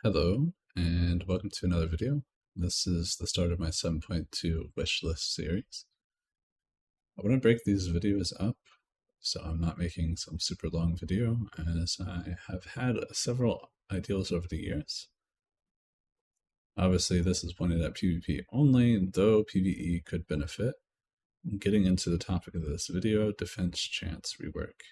Hello, and welcome to another video. This is the start of my 7.2 wishlist series. I want to break these videos up so I'm not making some super long video, as I have had several ideals over the years. Obviously, this is pointed at PvP only, though PvE could benefit. Getting into the topic of this video, defense chance rework.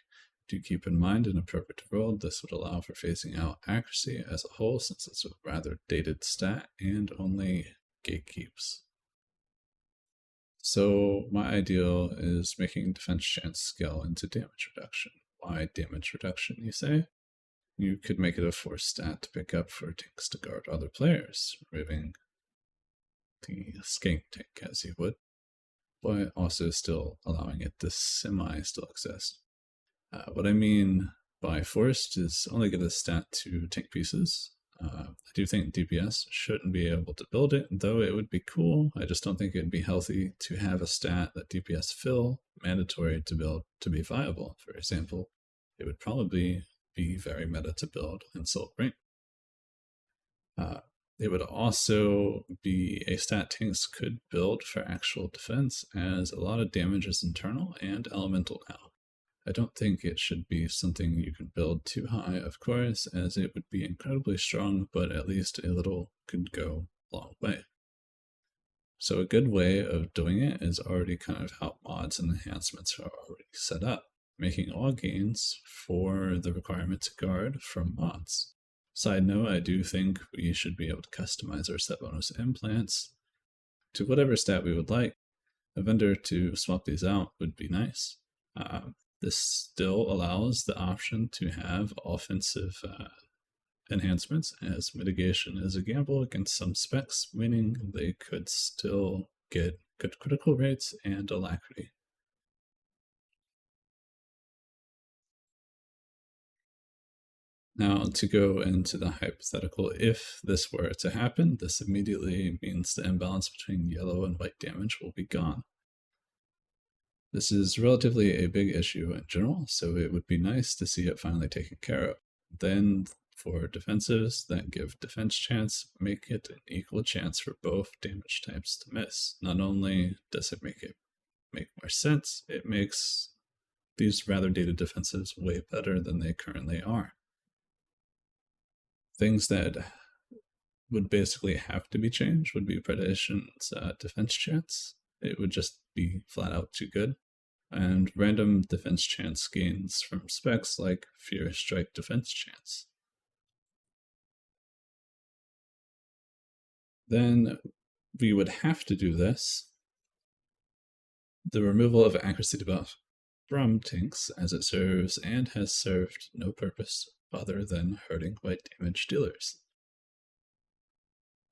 Do keep in mind, in a perfect world, this would allow for phasing out accuracy as a whole, since it's a rather dated stat and only gatekeeps. So my ideal is making defense chance scale into damage reduction. Why damage reduction, you say? You could make it a forced stat to pick up for tanks to guard other players, removing the skank tank as you would, but also still allowing it to still exist. What I mean by forced is only get a stat to tank pieces. I do think DPS shouldn't be able to build it, though it would be cool. I just don't think it'd be healthy to have a stat that DPS fill mandatory to build to be viable. For example, it would probably be very meta to build in Soul Ring. It would also be a stat tanks could build for actual defense, as a lot of damage is internal and elemental now. I don't think it should be something you can build too high, of course, as it would be incredibly strong, but at least a little could go a long way. So a good way of doing it is already kind of how mods and enhancements are already set up, making all gains for the requirement to guard from mods. Side note, I do think we should be able to customize our set bonus implants to whatever stat we would like. A vendor to swap these out would be nice. This still allows the option to have offensive enhancements, as mitigation is a gamble against some specs, meaning they could still get good critical rates and alacrity. Now, to go into the hypothetical, if this were to happen, this immediately means the imbalance between yellow and white damage will be gone. This is relatively a big issue in general, so it would be nice to see it finally taken care of. Then, for defensives that give defense chance, make it an equal chance for both damage types to miss. Not only does it make more sense, it makes these rather dated defensives way better than they currently are. Things that would basically have to be changed would be Predation's defense chance. It would just be flat out too good. And random defense chance gains from specs like Fear Strike defense chance. Then we would have to do this. The removal of accuracy debuff from tanks, as it serves and has served no purpose other than hurting white damage dealers.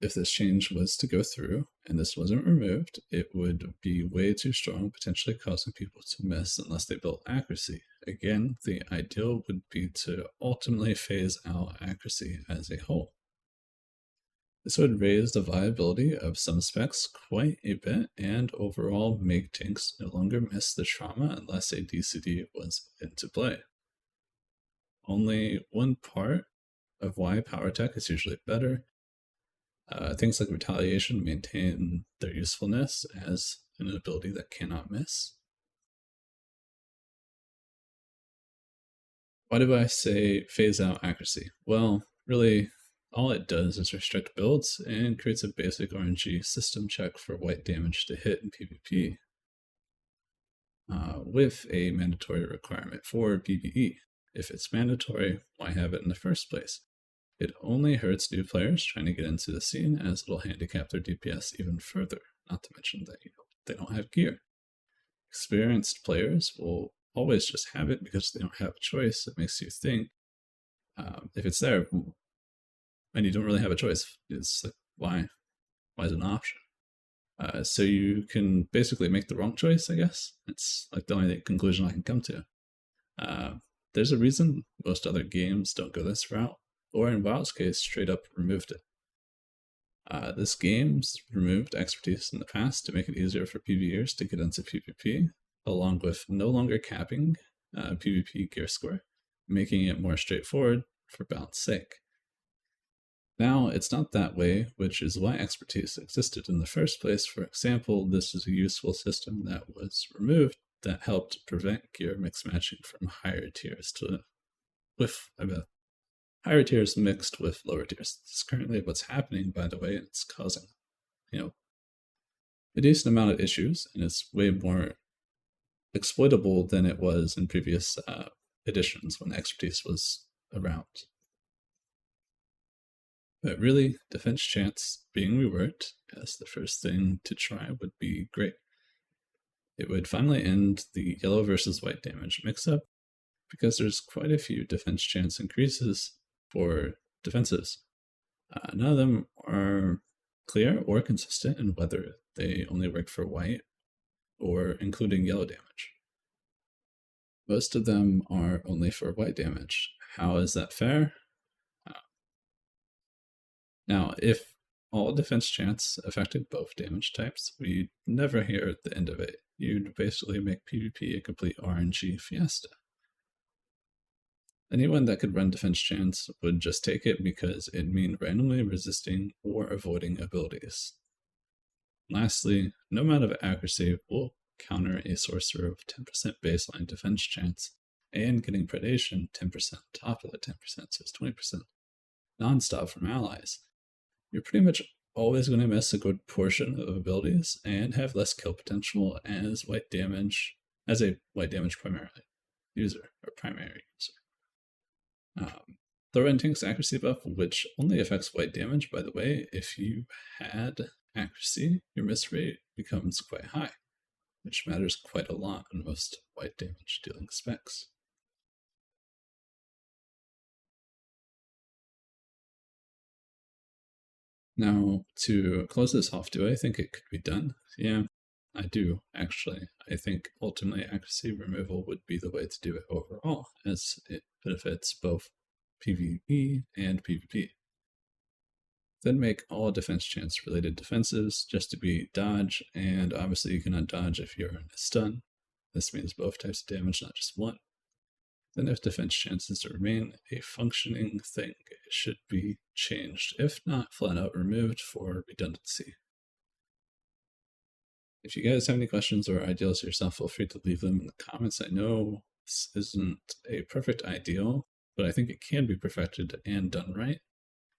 If this change was to go through and this wasn't removed, it would be way too strong, potentially causing people to miss unless they built accuracy. Again, the ideal would be to ultimately phase out accuracy as a whole. This would raise the viability of some specs quite a bit and overall make tanks no longer miss the trauma unless a DCD was into play. Only one part of why power tech is usually better. Things like retaliation maintain their usefulness as an ability that cannot miss. Why do I say phase out accuracy? Well, really, all it does is restrict builds and creates a basic RNG system check for white damage to hit in PvP, with a mandatory requirement for PvE. If it's mandatory, why have it in the first place? It only hurts new players trying to get into the scene, as it'll handicap their DPS even further, not to mention that they don't have gear. Experienced players will always just have it because they don't have a choice. It makes you think, if it's there and you don't really have a choice, it's like, why is it an option? So you can basically make the wrong choice, I guess. It's like the only conclusion I can come to. There's a reason most other games don't go this route, or in WoW's case, straight up removed it. This game's removed expertise in the past to make it easier for PvEers to get into PvP, along with no longer capping PvP gear score, making it more straightforward for balance sake. Now, it's not that way, which is why expertise existed in the first place. For example, this is a useful system that was removed that helped prevent gear mix matching from higher tiers higher tiers mixed with lower tiers. This is currently what's happening, by the way, and it's causing, a decent amount of issues, and it's way more exploitable than it was in previous editions when expertise was around. But really, defense chance being reworked as the first thing to try would be great. It would finally end the yellow versus white damage mix-up, because there's quite a few defense chance increases for defenses. None of them are clear or consistent in whether they only work for white or including yellow damage. Most of them are only for white damage. How is that fair? Now, if all defense chants affected both damage types, we'd never hear the end of it. You'd basically make PvP a complete RNG fiesta. Anyone that could run defense chants would just take it because it'd mean randomly resisting or avoiding abilities. Lastly, no amount of accuracy will counter a sorcerer of 10% baseline defense chance and getting predation 10% on top of the 10%, so it's 20% non-stop from allies. You're pretty much always going to miss a good portion of abilities and have less kill potential as a white damage primary user. The Ren Tank's accuracy buff, which only affects white damage, by the way. If you had accuracy, your miss rate becomes quite high, which matters quite a lot on most white damage dealing specs. Now, to close this off, do I think it could be done? Yeah, I do, actually. I think ultimately accuracy removal would be the way to do it overall, as it benefits both PvE and PvP. Then make all defense chance related defenses just to be dodge, and obviously you cannot dodge if you're in a stun. This means both types of damage, not just one. Then if defense chances remain a functioning thing, it should be changed, if not flat out removed for redundancy. If you guys have any questions or ideals yourself, feel free to leave them in the comments. I know this isn't a perfect ideal, but I think it can be perfected and done right,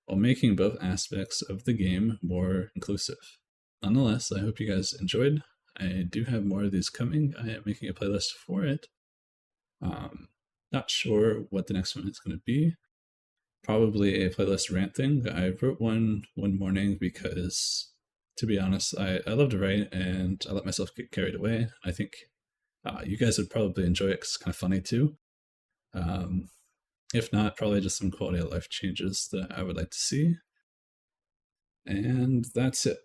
while making both aspects of the game more inclusive. Nonetheless, I hope you guys enjoyed. I do have more of these coming. I am making a playlist for it. Not sure what the next one is going to be. Probably a playlist rant thing. I wrote one morning because, to be honest, I love to write and I let myself get carried away. I think you guys would probably enjoy it because it's kind of funny too. If not, probably just some quality of life changes that I would like to see. And that's it.